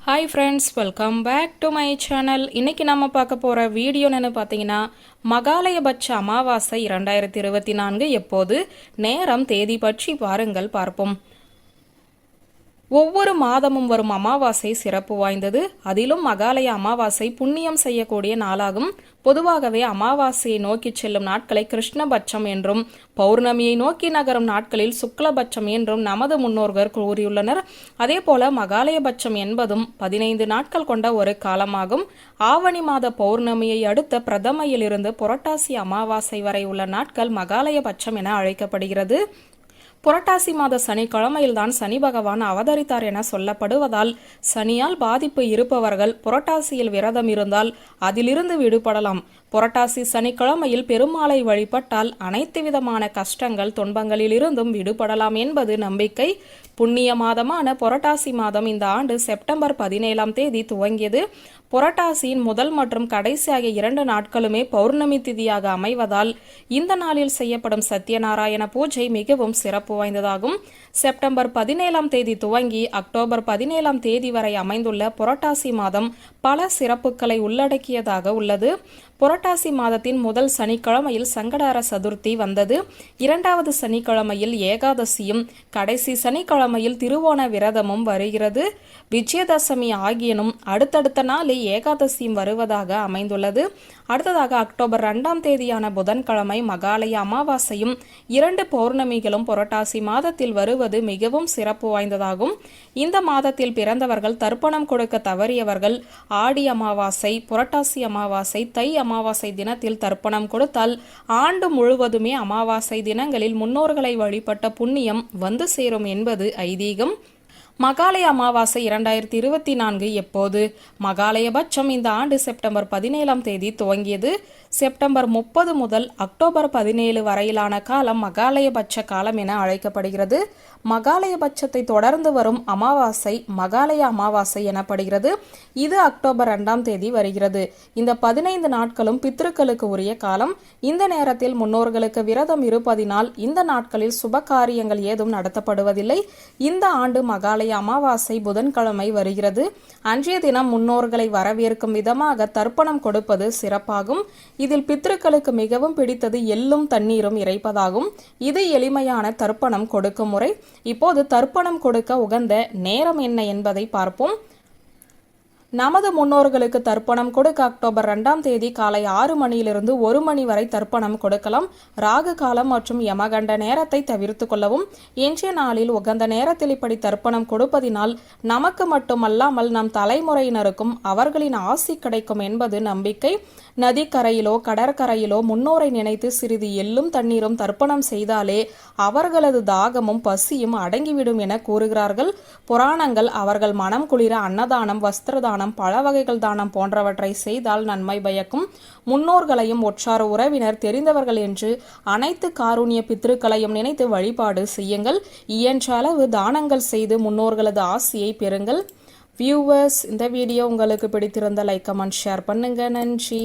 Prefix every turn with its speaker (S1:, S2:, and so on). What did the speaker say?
S1: Hi friends, welcome back to my channel. இன்னைக்கு நம்ம பார்க்க போகிற வீடியோ என்னென்னு பார்த்தீங்கன்னா, மகாலயபட்ச அமாவாசை 2024 எப்போது, நேரம், தேதி பற்றி பாருங்கள் பார்ப்போம். ஒவ்வொரு மாதமும் வரும் அமாவாசை சிறப்பு வாய்ந்தது. அதிலும் மகாலய அமாவாசை புண்ணியம் செய்யக்கூடிய நாளாகும். பொதுவாகவே அமாவாசையை நோக்கி செல்லும் நாட்களை கிருஷ்ணபட்சம் என்றும், பௌர்ணமியை நோக்கி நகரும் நாட்களில் சுக்லபட்சம் என்றும் நமது முன்னோர்கள் கூறியுள்ளனர். அதே போல மகாலயபட்சம் என்பதும் 15 நாட்கள் கொண்ட ஒரு காலமாகும். ஆவணி மாத பௌர்ணமியை அடுத்த பிரதமையிலிருந்து புரட்டாசி அமாவாசை வரை உள்ள நாட்கள் மகாலயபட்சம் என அழைக்கப்படுகிறது. புரட்டாசி மாத சனிக்கிழமையில்தான் சனி பகவான் அவதரித்தார் என சொல்லப்படுவதால் சனியால் பாதிப்பு இருப்பவர்கள் புரட்டாசியில் விரதம் இருந்தால் அதிலிருந்து விடுபடலாம். புரட்டாசி சனிக்கிழமையில் பெருமாளை வழிபட்டால் அனைத்து விதமான கஷ்டங்கள் துன்பங்களிலிருந்தும் விடுபடலாம் என்பது நம்பிக்கை. புண்ணிய மாதமான புரட்டாசி மாதம் இந்த ஆண்டு செப்டம்பர் 17ஆம் தேதி துவங்கியது. புரட்டாசியின் முதல் மற்றும் கடைசி ஆகிய 2 நாட்களுமே பௌர்ணமி திதியாக அமைவதால் இந்த நாளில் செய்யப்படும் சத்யநாராயண பூஜை மிகவும் சிறப்பு வாய்ந்ததாகும். செப்டம்பர் 17ஆம் தேதி துவங்கி அக்டோபர் 17ஆம் தேதி வரை அமைந்துள்ள புரட்டாசி மாதம் பல சிறப்புகளை உள்ளடக்கியதாக உள்ளது. புரட்டாசி மாதத்தின் முதல் சனிக்கிழமையில் சங்கடார சதுர்த்தி வந்தது. 2வது சனிக்கிழமையில் ஏகாதசியும், கடைசி சனிக்கிழமையில் திருவோண விரதமும் வருகிறது. விஜயதசமி ஆகியனும் அடுத்தடுத்த நாளில் ஏகாதசியும் வருவதாக அமைந்துள்ளது. அடுத்ததாக அக்டோபர் 2ஆம் தேதியான புதன்கிழமை மகாலய அமாவாசையும் 2 பௌர்ணமிகளும் புரட்டாசி மாதத்தில் வருவது மிகவும் சிறப்பு வாய்ந்ததாகும். இந்த மாதத்தில் பிறந்தவர்கள் தர்ப்பணம் கொடுக்க தவறியவர்கள் ஆடி அமாவாசை, புரட்டாசி அமாவாசை, தை அமாவாசை தினத்தில் தர்ப்பணம் கொடுத்தால் ஆண்டு முழுவதுமே அமாவாசை தினங்களில் முன்னோர்களை வழிபட்ட புண்ணியம் வந்து சேரும் என்பது ஐதீகம். மகாலய அமாவாசை 2024 எப்போது? மகாலயபட்சம் இந்த ஆண்டு செப்டம்பர் 17ஆம் தேதி துவங்கியது. செப்டம்பர் 30 முதல் அக்டோபர் 17 வரையிலான காலம் மகாலயபட்ச காலம் என அழைக்கப்படுகிறது. மகாலயபட்சத்தை தொடர்ந்து வரும் அமாவாசை மகாலய அமாவாசை எனப்படுகிறது. இது அக்டோபர் 2ஆம் தேதி வருகிறது. இந்த 15 நாட்களும் பித்ருக்களுக்கு உரிய காலம். இந்த நேரத்தில் முன்னோர்களுக்கு விரதம் இருப்பதினால் இந்த நாட்களில் சுப காரியங்கள் ஏதும் நடத்தப்படுவதில்லை. இந்த ஆண்டு மகாலய அமாவாசை புதன்கிழமை வருகிறது. அன்றைய தினம் முன்னோர்களை வரவேற்கும் விதமாக தர்ப்பணம் கொடுப்பது சிறப்பாகும். இதில் பித்ருக்களுக்கு மிகவும் பிடித்தது எள்ளும் தண்ணீரும் இறைப்பதாகும். இது எளிமையான தர்ப்பணம் கொடுக்கும் முறை. இப்போது தர்ப்பணம் கொடுக்க உகந்த நேரம் என்ன என்பதை பார்ப்போம். நமது முன்னோர்களுக்கு தர்ப்பணம் கொடுக்க அக்டோபர் 2ஆம் தேதி காலை 6 மணியிலிருந்து 1 மணி வரை தர்ப்பணம் கொடுக்கலாம். ராகு காலம் மற்றும் யமகண்ட நேரத்தை தவிர்த்து கொள்ளவும். இன்றைய நாளில் உகந்த நேரத்தில் இப்படி தர்ப்பணம் கொடுப்பதினால் நமக்கு மட்டுமல்லாமல் நம் தலைமுறையினருக்கும் அவர்களின் ஆசி கிடைக்கும் என்பது நம்பிக்கை. நதிக்கரையிலோ கடற்கரையிலோ முன்னோரை நினைத்து சிறிது எள்ளும் தண்ணீரும் தர்ப்பணம் செய்தாலே அவர்களது தாகமும் பசியும் அடங்கிவிடும் என கூறுகிறார்கள் புராணங்கள். அவர்கள் மனம் குளிர அன்னதானம், வஸ்திரதானம், பழ வகைகள் தானம் போன்றவற்றை செய்தால் நன்மை பயக்கும். முன்னோர்களையும் ஒற்றார் உறவினர் தெரிந்தவர்கள் என்று அனைத்து காருண்ய பித்ருக்களையும் நினைத்து வழிபாடு செய்யுங்கள். இயன்ற அளவு தானங்கள் செய்து முன்னோர்களது ஆசியை பெறுங்கள். வியூவர்ஸ், இந்த வீடியோ உங்களுக்கு பிடித்திருந்த லைக், கமெண்ட், ஷேர் பண்ணுங்க. நன்றி.